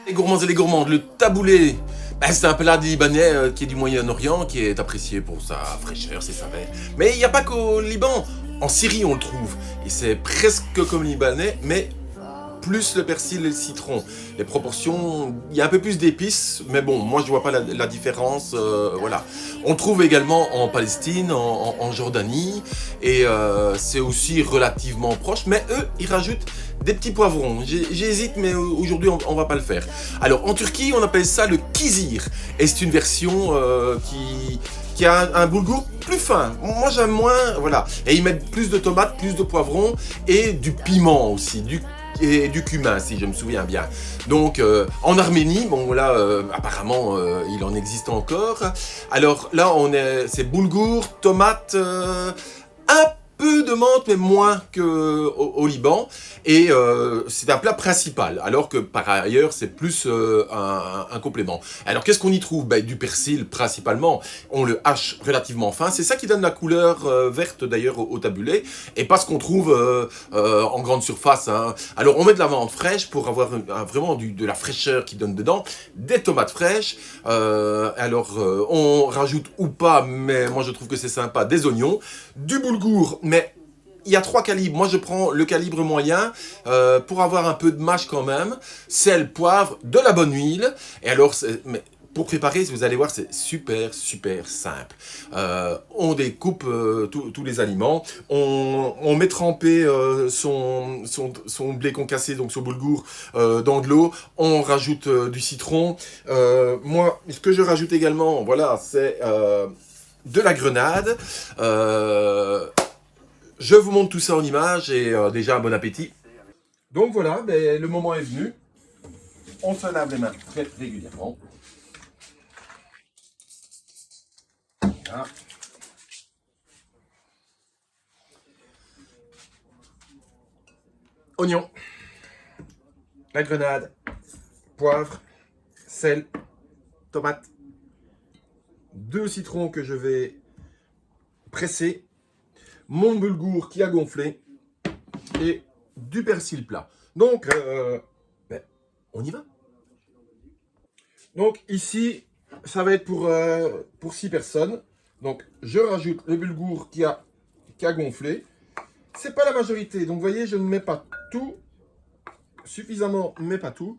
Les gourmands et les gourmandes, le taboulé, ben, c'est un plat libanais qui est du Moyen-Orient, qui est apprécié pour sa fraîcheur, ses saveurs. Mais il n'y a pas qu'au Liban, en Syrie on le trouve. Et c'est presque comme libanais, mais plus le persil et le citron. Les proportions, il y a un peu plus d'épices, mais bon, moi je vois pas la différence, voilà. On trouve également en Palestine, en Jordanie, et c'est aussi relativement proche, mais eux, ils rajoutent des petits poivrons. J'hésite, mais aujourd'hui on va pas le faire. Alors en Turquie, on appelle ça le kizir, et c'est une version qui a un boulgour plus fin. Moi j'aime moins, voilà. Et ils mettent plus de tomates, plus de poivrons, et du piment aussi, et du cumin, si je me souviens bien. Donc, en Arménie, bon là, apparemment, il en existe encore. Alors là, c'est boulgour, tomate, un peu de menthe, mais moins qu'au Liban. Et c'est un plat principal, alors que par ailleurs, c'est plus un complément. Alors, qu'est-ce qu'on y trouve? Ben, du persil, principalement. On le hache relativement fin. C'est ça qui donne la couleur verte, d'ailleurs, au tabulé. Et pas ce qu'on trouve en grande surface. Hein. Alors, on met de la menthe fraîche pour avoir vraiment de la fraîcheur qui donne dedans. Des tomates fraîches. On rajoute ou pas, mais moi, je trouve que c'est sympa, des oignons. Du boulgour, mais il y a 3 calibres. Moi, je prends le calibre moyen pour avoir un peu de mâche quand même. Sel, poivre, de la bonne huile. Et alors, mais pour préparer, vous allez voir, c'est super, super simple. On découpe tous les aliments. On met tremper son blé concassé, donc son boulgour, dans de l'eau. On rajoute du citron. Moi, ce que je rajoute également, voilà, c'est de la grenade. Je vous montre tout ça en image et déjà un bon appétit. Donc voilà, ben, le moment est venu. On se lave les mains très régulièrement. Voilà. Oignon, la grenade, poivre, sel, tomate, 2 citrons que je vais presser, mon boulgour qui a gonflé et du persil plat. Donc, ben, on y va. Donc ici, ça va être pour 6 personnes. Donc je rajoute le boulgour qui a gonflé. C'est pas la majorité, donc vous voyez, je ne mets pas tout. Suffisamment, mais pas tout.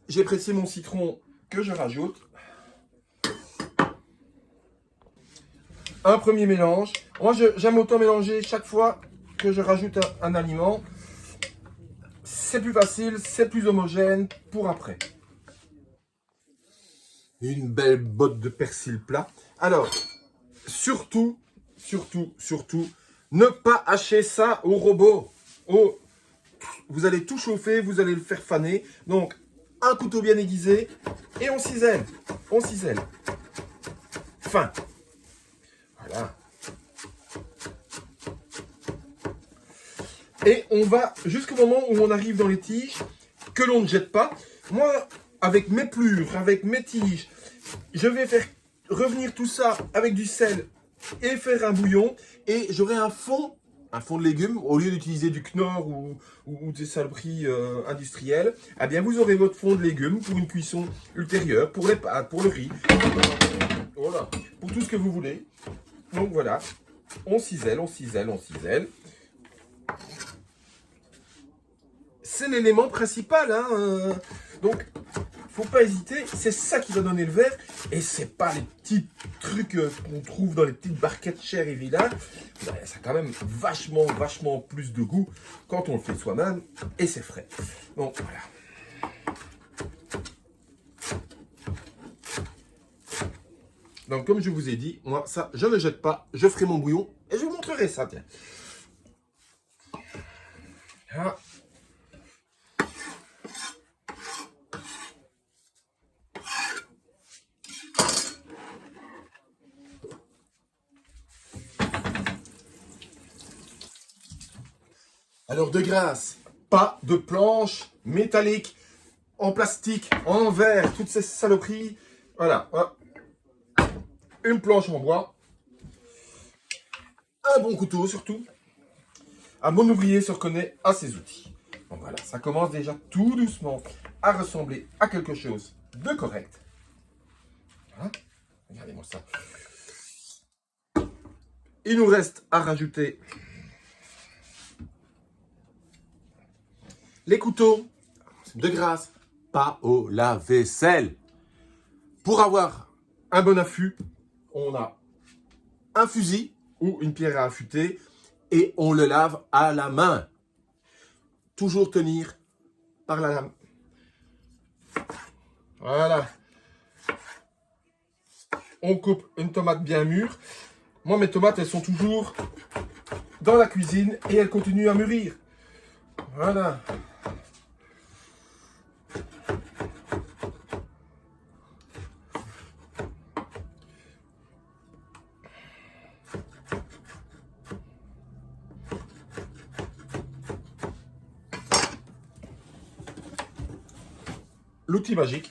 J'ai pressé mon citron que je rajoute. Un premier mélange. Moi, j'aime autant mélanger chaque fois que je rajoute un aliment. C'est plus facile, c'est plus homogène pour après. Une belle botte de persil plat. Alors, surtout, ne pas hacher ça au robot. Vous allez tout chauffer, vous allez le faire faner. Donc, un couteau bien aiguisé et on cisèle. On cisèle. Fin. Voilà. Et on va jusqu'au moment où on arrive dans les tiges, que l'on ne jette pas. Moi, avec mes plures, avec mes tiges, je vais faire revenir tout ça avec du sel et faire un bouillon. Et j'aurai un fond de légumes, au lieu d'utiliser du Knorr ou des saloperies industrielles. Eh bien, vous aurez votre fond de légumes pour une cuisson ultérieure, pour les pâtes, pour le riz. Voilà, pour tout ce que vous voulez. Donc voilà, on cisèle, on cisèle, on cisèle. C'est l'élément principal, hein. Donc, faut pas hésiter, c'est ça qui va donner le verre, et c'est pas les petits trucs qu'on trouve dans les petites barquettes chères et vilaines. Ça a quand même vachement plus de goût quand on le fait soi-même, et c'est frais. Donc voilà. Donc comme je vous ai dit, moi ça je ne jette pas, je ferai mon bouillon et je vous montrerai ça, tiens. Là. Alors de grâce, pas de planche métallique, en plastique, en verre, toutes ces saloperies. Voilà. Une planche en bois. Un bon couteau surtout. Un bon ouvrier se reconnaît à ses outils. Donc voilà, ça commence déjà tout doucement à ressembler à quelque chose de correct. Voilà. Regardez-moi ça. Il nous reste à rajouter les couteaux de grâce, pas au lave-vaisselle. Pour avoir un bon affût, on a un fusil ou une pierre à affûter et on le lave à la main. Toujours tenir par la lame. Voilà. On coupe une tomate bien mûre. Moi, mes tomates, elles sont toujours dans la cuisine et elles continuent à mûrir. Voilà. L'outil magique.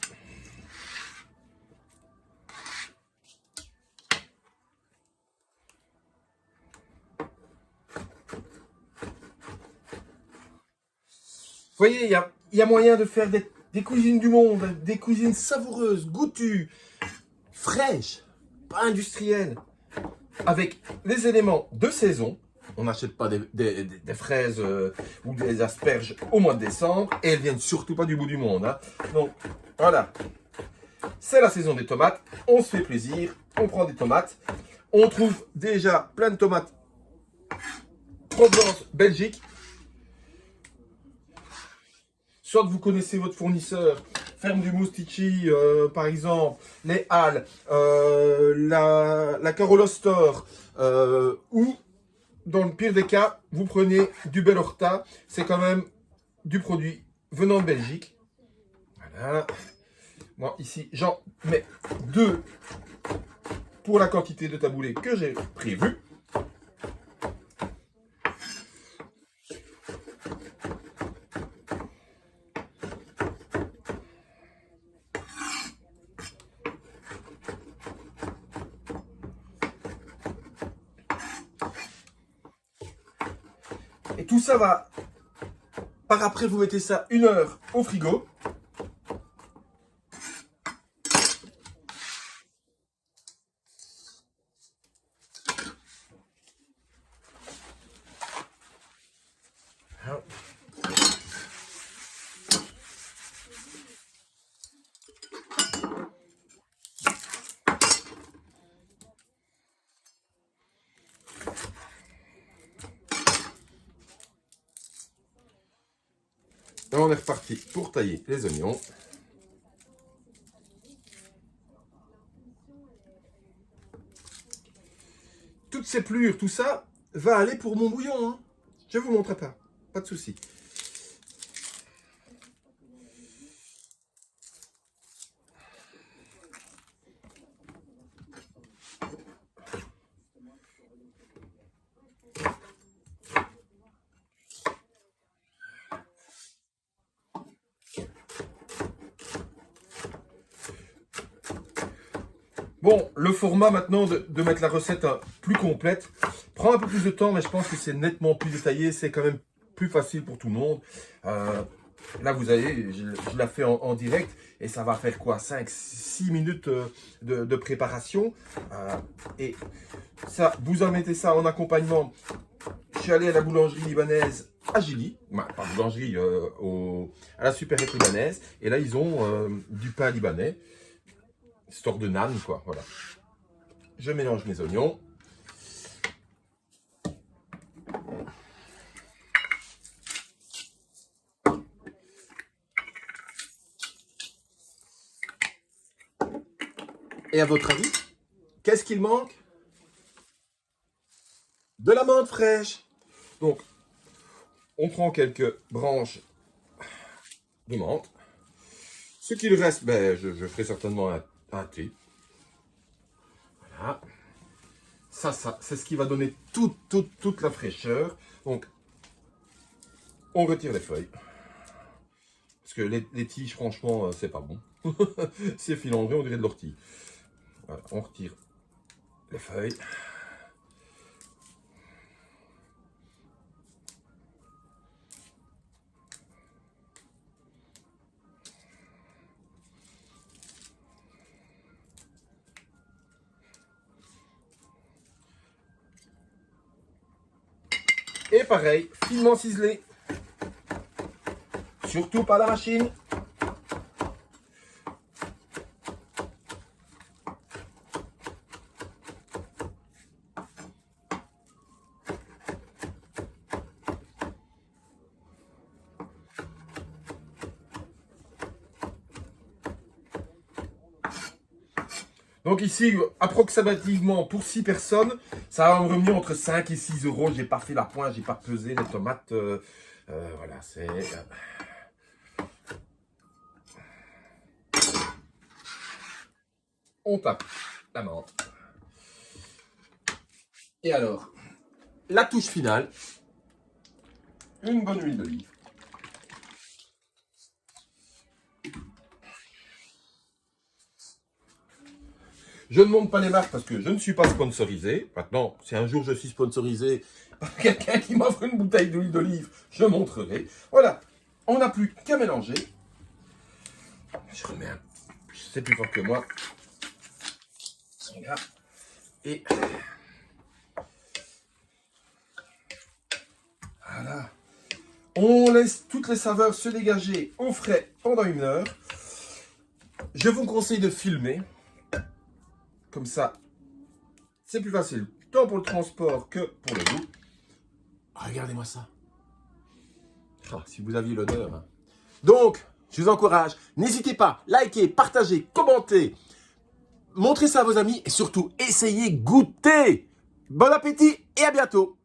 Vous voyez, il y a moyen de faire des cuisines du monde, des cuisines savoureuses, goûtues, fraîches, pas industrielles, avec les éléments de saison. On n'achète pas des fraises ou des asperges au mois de décembre et elles viennent surtout pas du bout du monde. Hein. Donc voilà, c'est la saison des tomates, on se fait plaisir, on prend des tomates, on trouve déjà plein de tomates Provence, Belgique. Soit vous connaissez votre fournisseur, Ferme du Moustichy, par exemple, les Halles, la Carolo Store, ou dans le pire des cas, vous prenez du Bel Horta, c'est quand même du produit venant de Belgique. Voilà. Moi, ici, j'en mets 2 pour la quantité de taboulé que j'ai prévu. Et tout ça va, par après, vous mettez ça 1 heure au frigo. Et on est reparti pour tailler les oignons. Toutes ces pelures, tout ça, va aller pour mon bouillon. Hein. Je vous montrerai pas de souci. Bon, le format maintenant de mettre la recette plus complète prend un peu plus de temps, mais je pense que c'est nettement plus détaillé, c'est quand même plus facile pour tout le monde. Là, vous avez, je la fais en direct et ça va faire quoi, 5-6 minutes de préparation. Et ça, vous en mettez ça en accompagnement. Je suis allé à la boulangerie libanaise à Gilly, pas boulangerie, à la supérette libanaise. Et là, ils ont du pain libanais. Store de nan, quoi, voilà. Je mélange mes oignons. Et à votre avis, qu'est-ce qu'il manque? De la menthe fraîche. Donc, on prend quelques branches de menthe. Ce qu'il reste, ben, je ferai certainement un thé. Voilà. Ça, c'est ce qui va donner toute la fraîcheur. Donc, on retire les feuilles. Parce que les tiges, franchement, c'est pas bon. C'est filandré, on dirait de l'ortie. Voilà, on retire les feuilles. Et pareil, finement ciselé. Surtout pas la machine. Donc ici, approximativement pour 6 personnes, ça va me revenir entre 5 et 6 euros. J'ai pas fait la pointe, j'ai pas pesé les tomates. Voilà, c'est... On tape la menthe. Et alors, la touche finale, une bonne huile d'olive. Je ne montre pas les marques parce que je ne suis pas sponsorisé. Maintenant, si un jour je suis sponsorisé par quelqu'un qui m'offre une bouteille d'huile d'olive, je montrerai. Voilà, on n'a plus qu'à mélanger. Je remets un... C'est plus fort que moi. Voilà. Et... Voilà. On laisse toutes les saveurs se dégager au frais pendant 1 heure. Je vous conseille de filmer. Comme ça, c'est plus facile, tant pour le transport que pour le goût. Regardez-moi ça. Ah, si vous aviez l'odeur. Hein. Donc, je vous encourage, n'hésitez pas, likez, partagez, commentez, montrez ça à vos amis et surtout, essayez, goûtez. Bon appétit et à bientôt.